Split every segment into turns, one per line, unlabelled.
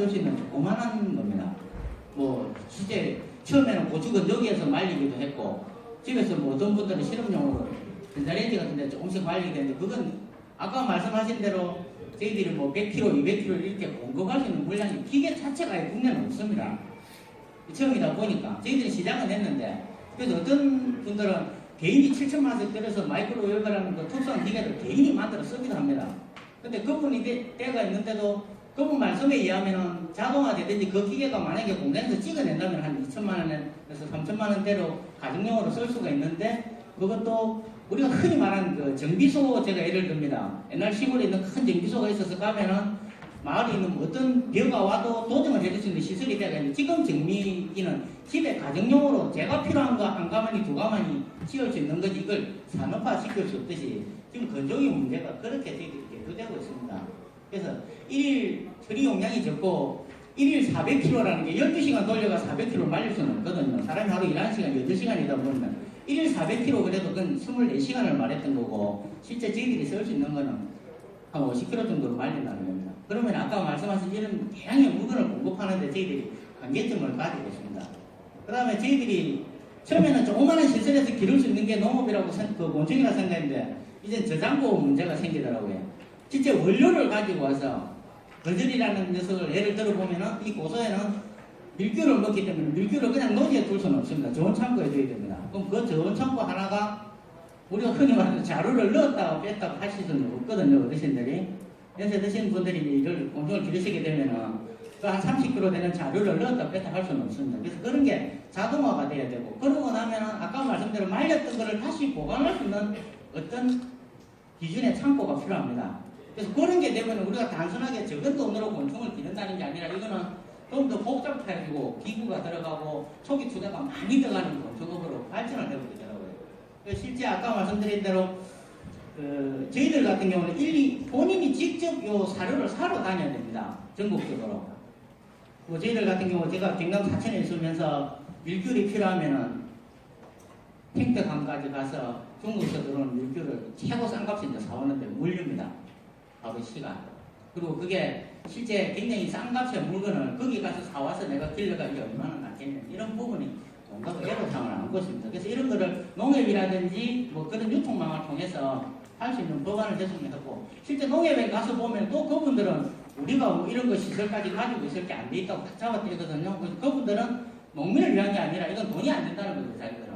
쓸 수 있는 조그만한 겁니다. 뭐 실제 처음에는 고추건 여기에서 말리기도 했고 집에서 뭐 어떤 분들은 실험용으로 전자레인지 같은 데 조금씩 말리게 되는데 그건 아까 말씀하신 대로 저희들이 뭐 100kg, 200kg 이렇게 공급할 수 있는 물량이 기계 자체가 아예 국내는 없습니다. 처음이다 보니까 저희들이 시작은 했는데 그래서 어떤 분들은 개인이 7천만 원씩 들여서 마이크로웨이브라는 그 특수한 기계를 개인이 만들어 쓰기도 합니다. 근데 그분이 때가 있는데도 그분 말씀에 의하면은 자동화되든지 그 기계가 만약에 공장에서 찍어낸다면 한 2천만 원에서 3천만 원대로 가정용으로 쓸 수가 있는데 그것도 우리가 흔히 말하는 그 정비소 제가 예를 듭니다. 옛날 시골에 있는 큰 정비소가 있어서 가면은 마을에 있는 어떤 벼가 와도 도정을 해줄 수 있는 시설이 되어 있는데 지금 정비기는 집에 가정용으로 제가 필요한 거 한 가마니 두 가마니 씌울 수 있는 거지 이걸 산업화 시킬 수 없듯이 지금 건조기 문제가 그렇게 대두되고 있습니다. 그래서 1일 처리 용량이 적고 1일 400kg라는 게 12시간 돌려가 400kg 말릴 수는 없거든요. 사람이 하루 일하는 시간 8시간이다 보면 1일 400kg 그래도 그건 24시간을 말했던 거고 실제 저희들이 쓸 수 있는 거는 한 50kg 정도로 말린다는 겁니다. 그러면 아까 말씀하신 이런 다양한 물건을 공급하는데 저희들이 한계점을 가지고 있습니다. 그 다음에 저희들이 처음에는 조그마한 시설에서 기를 수 있는 게 농업이라고 그 곤충이라 생각했는데 이제 저장고 문제가 생기더라고요. 진짜 원료를 가지고 와서 거절이라는 녀석을 예를 들어보면은 이 고소에는 밀규를 먹기 때문에 밀규를 그냥 노지에 둘 수는 없습니다. 저온 창고에 둬야 됩니다. 그럼 그 저온 창고 하나가 우리가 흔히 말하는 자루를 넣었다가 뺐다가 하실 수는 없거든요. 어르신들이. 연세 드신 분들이 이걸 곤충을 기르시게 되면은 한 30kg 되는 자루를 넣었다 뺐다 할 수는 없습니다. 그래서 그런 게 자동화가 돼야 되고 그러고 나면은 아까 말씀대로 말렸던 거를 다시 보관할 수 있는 어떤 기준의 창고가 필요합니다. 그래서 그런 게 되면 우리가 단순하게 적은 돈으로 곤충을 기른다는 게 아니라 이거는 좀 더 복잡해지고 기구가 들어가고 초기 투자가 많이 들어가는 곤충업으로 발전을 해보게 되더라고요. 실제 아까 말씀드린 대로 저희들 같은 경우는 본인이 직접 요 사료를 사러 다녀야 됩니다. 전국적으로. 저희들 같은 경우 제가 경남 사천에 있으면서 밀귤이 필요하면은 팽택항까지 가서 중국에서 들어오는 밀귤을 최고 싼 값에 이제 사오는데 물류입니다. 바로 시간. 그리고 그게 실제 굉장히 싼 값의 물건을 거기 가서 사와서 내가 길러가 이게 얼마나 낫겠냐. 이런 부분이 뭔가 애로사항을 안고 있습니다. 그래서 이런 거를 농협이라든지 뭐 그런 유통망을 통해서 할 수 있는 법안을 제정을 했고 실제 농협에 가서 보면 또 그분들은 우리가 뭐 이런 거 시설까지 가지고 있을 게 안 돼 있다고 딱 잡아뜨리거든요. 그래서 그분들은 농민을 위한 게 아니라 이건 돈이 안 된다는 거죠, 자기들은.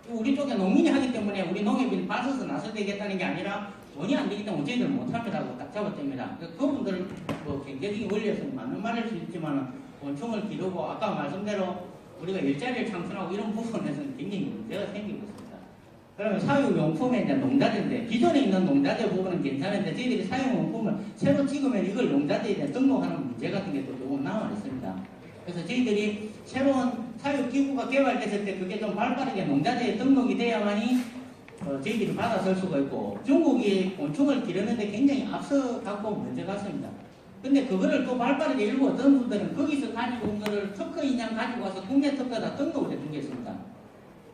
우리 쪽에 농민이 하기 때문에 우리 농협이 빠져서 나서 되겠다는 게 아니라 돈이 안 되기 때문에 저희들 못합니다고 딱 잡아뜨립니다. 그분들은 뭐 경제적인 원리에서는 맞는 말일 수 있지만 곤충을 기르고 아까 말씀대로 우리가 일자리를 창출하고 이런 부분에서는 굉장히 문제가 생기고 있습니다. 그러면 사육용품에 이제 농자재인데 기존에 있는 농자재 부분은 괜찮은데 저희들이 사육용품을 새로 찍으면 이걸 농자재에 등록하는 문제 같은 게 또 조금 남아 있습니다. 그래서 저희들이 새로운 사육기구가 개발됐을 때 그게 좀 발빠르게 농자재에 등록이 돼야만이 저희들이 받아설 수가 있고 중국이 곤충을 기르는데 굉장히 앞서 갖고 온 문제 같습니다. 근데 그거를 또 발빠르게 일부 어떤 분들은 거기서 가지고 온 거를 특허 인양 가지고 와서 국내 특허다 등록을 해둔 게 있습니다.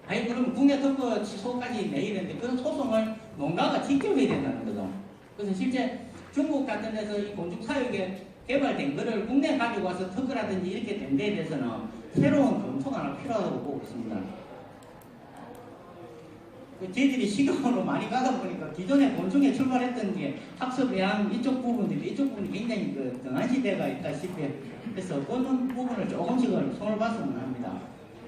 아니 그럼 국내 특허 취소까지 내야 되는데 그런 소송을 농가가 직접 해야 된다는 거죠. 그래서 실제 중국 같은 데서 이 곤충 사육에 개발된 거를 국내에 가지고 와서 특허라든지 이렇게 된 데에 대해서는 새로운 검토가 하나 필요하다고 보고 있습니다. 저희들이 시각으로 많이 가다 보니까 기존에 곤충에 출발했던 게 학습해양 이쪽 부분들이 이쪽 부분이 굉장히 등한 시대가 있다시피 해서 그런 부분을 조금씩은 손을 봤으면 합니다.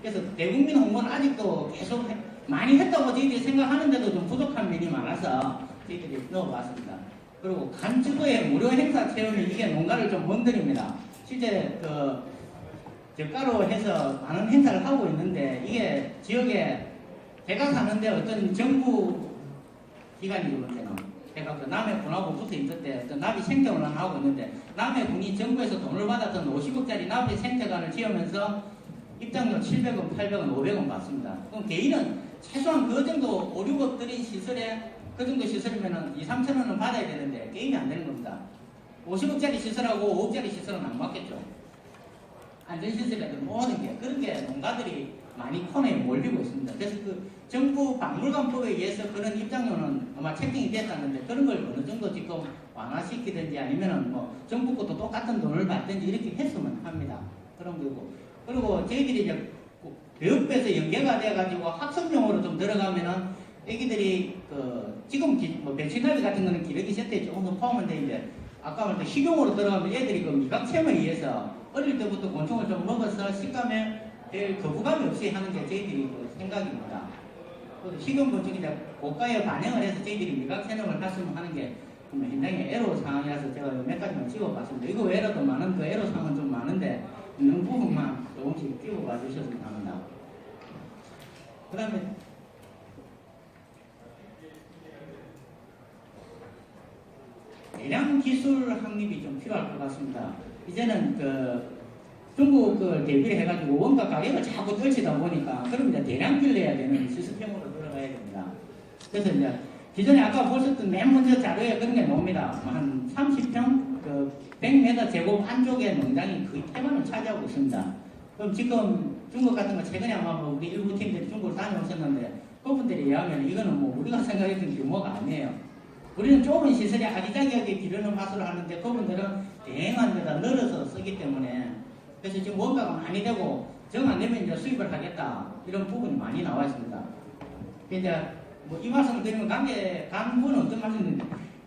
그래서 대국민 홍보는 아직도 계속 많이 했다고 저희들이 생각하는데도 좀 부족한 면이 많아서 저희들이 넣어봤습니다. 그리고 간주도의 무료 행사 체험이 이게 농가를 좀 건드립니다. 실제 저가로 해서 많은 행사를 하고 있는데 이게 지역에 제가 사는데 어떤 정부 기관이죠, 그때는. 제가 그 남해군하고 붙어 있을 때 어떤 나비 생태원을 하고 있는데 남해군이 정부에서 돈을 받았던 50억짜리 나비 생태관을 지으면서 입장료 700원, 800원, 500원 받습니다. 그럼 개인은 최소한 그 정도 5, 6억 들인 시설에 그 정도 시설이면 2, 3천 원은 받아야 되는데 게임이 안 되는 겁니다. 50억짜리 시설하고 5억짜리 시설은 안 받겠죠. 안전시설이라든 모든 게 그런 게 농가들이 많이 코너에 몰리고 있습니다. 그래서 그 정부 박물관법에 의해서 그런 입장료는 아마 책정이 됐다는데 그런 걸 어느 정도 지금 완화시키든지 아니면은 뭐 정부 것도 똑같은 돈을 받든지 이렇게 했으면 합니다. 그런 거고. 그리고 저희들이 이제 교육부에서 연계가 돼가지고 학습용으로 좀 들어가면은 애기들이 그 지금 뭐 배치나비 같은 거는 기러기 세트에 조금 포함한데 이제 아까 말했던 식용으로 들어가면 애들이 그 미각 체험에 의해서 어릴 때부터 곤충을 좀 먹어서 식감에 별 거부감이 없이 하는 게 저희들이 그 생각입니다. 식용 곤충이 이제 고가에 반영을 해서 저희들이 미각 체험을 갔으면 하는 게 굉장히 애로 상황이라서 제가 몇 가지만 찍어봤습니다. 이거 외에도 많은 그 애로 상황은 좀 많은데 있는 부분만 조금씩 찍어봐 주셨으면 합니다. 그 다음에 대량 기술 확립이 좀 필요할 것 같습니다. 이제는 그 중국 그 대비를 해가지고 원가 가격을 자꾸 떨치다 보니까 그럼 이제 대량 빌려야 되는 시스템으로 들어가야 됩니다. 그래서 이제 기존에 아까 보셨던 맨 먼저 자료에 그런 게 나옵니다. 한 30평 그 100m 제곱 안쪽에 농장이 거의 태반을 차지하고 있습니다. 그럼 지금 중국 같은 거 최근에 아마 뭐 우리 일부 팀들이 중국을 다녀오셨는데 그분들이 이야기하면 이거는 뭐 우리가 생각했던 규모가 아니에요. 우리는 좁은 시설에 아기자기하게 기르는 화수를 하는데 그분들은 대행한 데다 늘어서 쓰기 때문에 그래서 지금 원가가 많이 되고 정 안 되면 이제 수입을 하겠다 이런 부분이 많이 나와 있습니다. 이제 뭐 이 말씀을 드리면 간부는 어떤 말씀인지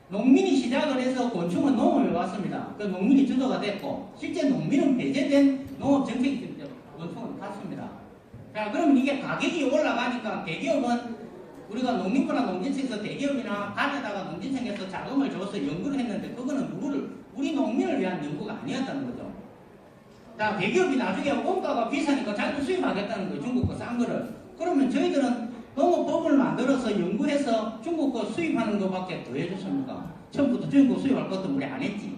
농민이 시작을 해서 곤충은 농업에 왔습니다. 그 농민이 주도가 됐고 실제 농민은 배제된 농업 정책이 때문에 곤충은 갔습니다. 자 그러면 이게 가격이 올라가니까 대기업은 우리가 농림부나 농진청에서 대기업이나 간에다가 농진청에서 자금을 줘서 연구를 했는데 그거는 우리 농민을 위한 연구가 아니었다는 거죠. 자 대기업이 나중에 원가가 비싸니까 자기도 수입하겠다는 거예요. 중국 거 싼 거를. 그러면 저희들은 농업법을 만들어서 연구해서 중국 거 수입하는 것밖에 더 해줬습니까? 처음부터 중국 수입할 것도 우리 안 했지.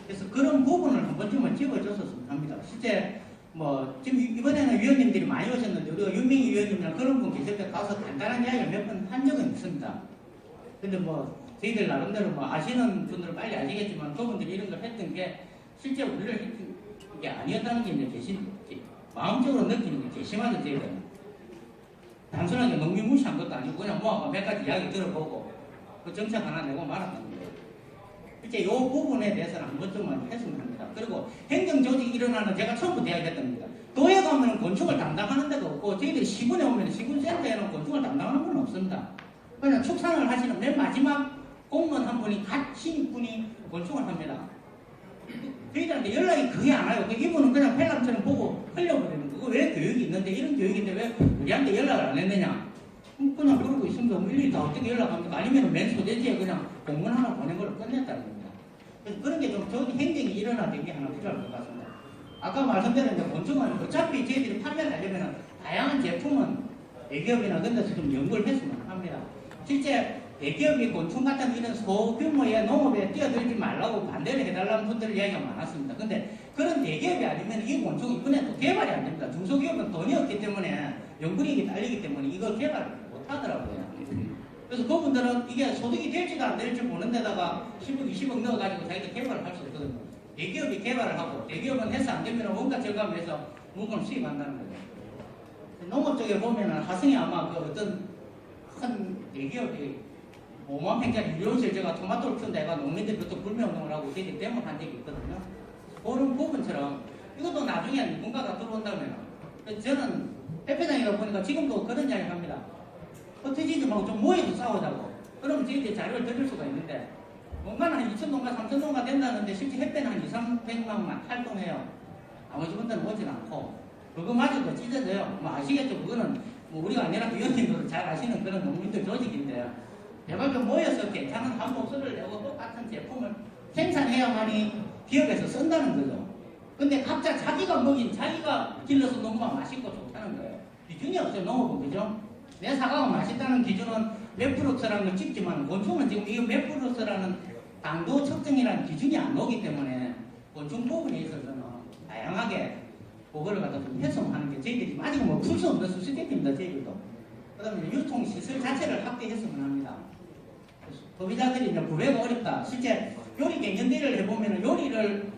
그래서 그런 부분을 한 번쯤은 집어줬었으면 합니다. 실제 뭐 지금 이번에는 위원님들이 많이 오셨는데 우리가 윤명희 위원님이랑 그런 분 계실 때 가서 간단한 이야기를 몇 번 한 적은 있습니다. 근데 뭐 저희들 나름대로 뭐 아시는 분들은 빨리 아시겠지만 그분들이 이런 걸 했던 게 실제 우리를 했던 게 아니었다는 게 이제 마음적으로 느끼는 게 괘씸하죠. 저희들은 단순하게 농민 무시한 것도 아니고 그냥 뭐 몇 가지 이야기 들어보고 그 정책 하나 내고 말았다는 거예요. 실제 이 부분에 대해서는 한 번쯤은 했으면 합니다. 그리고 행정조직이 일어나는 제가 처음부터 이야기했던 겁니다. 도에 가면 곤충을 담당하는 데가 없고 저희들이 시군에 오면 시군센터에는 곤충을 담당하는 건 없습니다. 그냥 축산을 하시는 맨 마지막 공무원 한 분이 갓 신입분이 곤충을 합니다. 저희들한테 연락이 거의 안 와요. 이분은 그냥 펠람처럼 보고 흘려버리는 거고 왜 교육이 있는데 이런 교육인데 왜 우리한테 연락을 안 했느냐. 그냥 그러고 있습니다. 뭐 일일이 다 어떻게 연락합니까? 아니면 맨 소재지에 그냥 공문 하나 보낸 걸 끝냈다는 겁니다. 그래서 그런 게 좀 좋은 행정이 일어나는 게 하나 필요할 것 같습니다. 아까 말씀드린 곤충은 어차피 저희들이 판매를 하려면 다양한 제품은 대기업이나 그런 데서 좀 연구를 했으면 합니다. 실제 대기업이 곤충 같은 이런 소규모의 농업에 뛰어들지 말라고 반대를 해달라는 분들 이야기가 많았습니다. 근데 그런 대기업이 아니면 이 곤충이 이번에 또 개발이 안 됩니다. 중소기업은 돈이 없기 때문에 연구력이 딸리기 때문에 이걸 개발을 못 하더라고요. 그래서 그분들은 이게 소득이 될지도 안 될지 보는 데다가 10억, 20억 넣어가지고 자기들 개발을 할 수 있거든요. 대기업이 개발을 하고 대기업은 해서 안 되면 원가 절감해서 물건을 수입한다는 거예요. 농업 쪽에 보면은 하성이 아마 그 어떤 큰 대기업이 5만 평짜리 유료실 제가 토마토를 키운다 해가 농민들이 그것도 불매운동을 하고 저희들이 데모를 한 적이 있거든요. 그런 부분처럼 이것도 나중에 누군가가 들어온다면 저는 대표장이다 보니까 지금도 그런 이야기를 합니다. 터지지 말고 좀 모여서 싸우자고. 그러면 저희들이 자료를 드릴 수가 있는데 농가는 한 2,000농가, 3,000농가 된다는데 실제 햇배는 한 2, 300만만 활동해요. 나머지 분들은 오진 않고 그거마저도 찢어져요. 뭐 아시겠죠? 그거는 뭐 우리가 아니라 위원님도 잘 아시는 그런 농민들 조직인데 대박에 모여서 괜찮은 한 목소리를 내고 똑같은 제품을 생산해야만이 기업에서 쓴다는 거죠. 근데 각자 자기가 먹인 자기가 길러서 농구가 맛있고 좋다는 거예요. 기준이 없어요. 농업은 그죠? 내 사과가 맛있다는 기준은 몇 프로트라는 걸 찍지만 곤충은 지금 이거 몇 프로트라는 당도 측정이라는 기준이 안 나오기 때문에 곤충 부분에 있어서는 다양하게 그거를 갖다 좀 해소하는 게 저희들이 아직 뭐 풀 수 없는 수수께끼입니다. 저희들도. 그 다음에 유통시설 자체를 확대했으면 합니다. 소비자들이 이제 구매가 어렵다. 실제 요리 갱년대를 해보면 요리를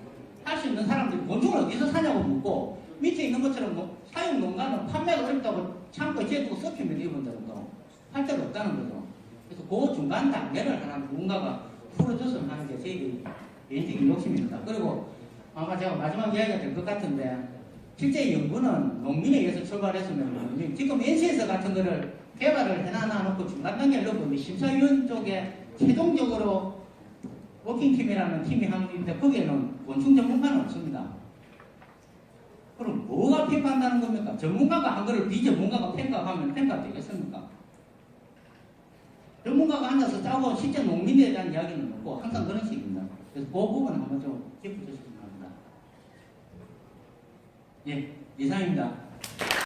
할 수 있는 사람들이 곤충을 어디서 사냐고 묻고 밑에 있는 것처럼 뭐 사육 농가는 판매가 어렵다고 창고에 재두고 썩히면 이분들은 또 할 데가 없다는 거죠. 그래서 그 중간 단계를 하나 누군가가 풀어줬으면 하는 게 제 개인적인 욕심입니다. 그리고 아마 제가 마지막 이야기가 될 것 같은데 실제 연구는 농민에 의해서 출발했으면 지금 NC에서 같은 거를 개발을 해놔 놓고 중간 단계를 넣고 심사위원 쪽에 최종적으로 워킹팀이라는 팀이 하는데 거기에는 곤충 전문가는 없습니다. 그럼 뭐가 평가한다는 겁니까? 전문가가 한 거를 비전문가가 평가하면 평가되겠습니까? 전문가가 앉아서 짜고 실제 농민에 대한 이야기는 없고 항상 그런 식입니다. 그래서 그 부분은 한번 좀 짚어주시기 바랍니다. 예, 이상입니다.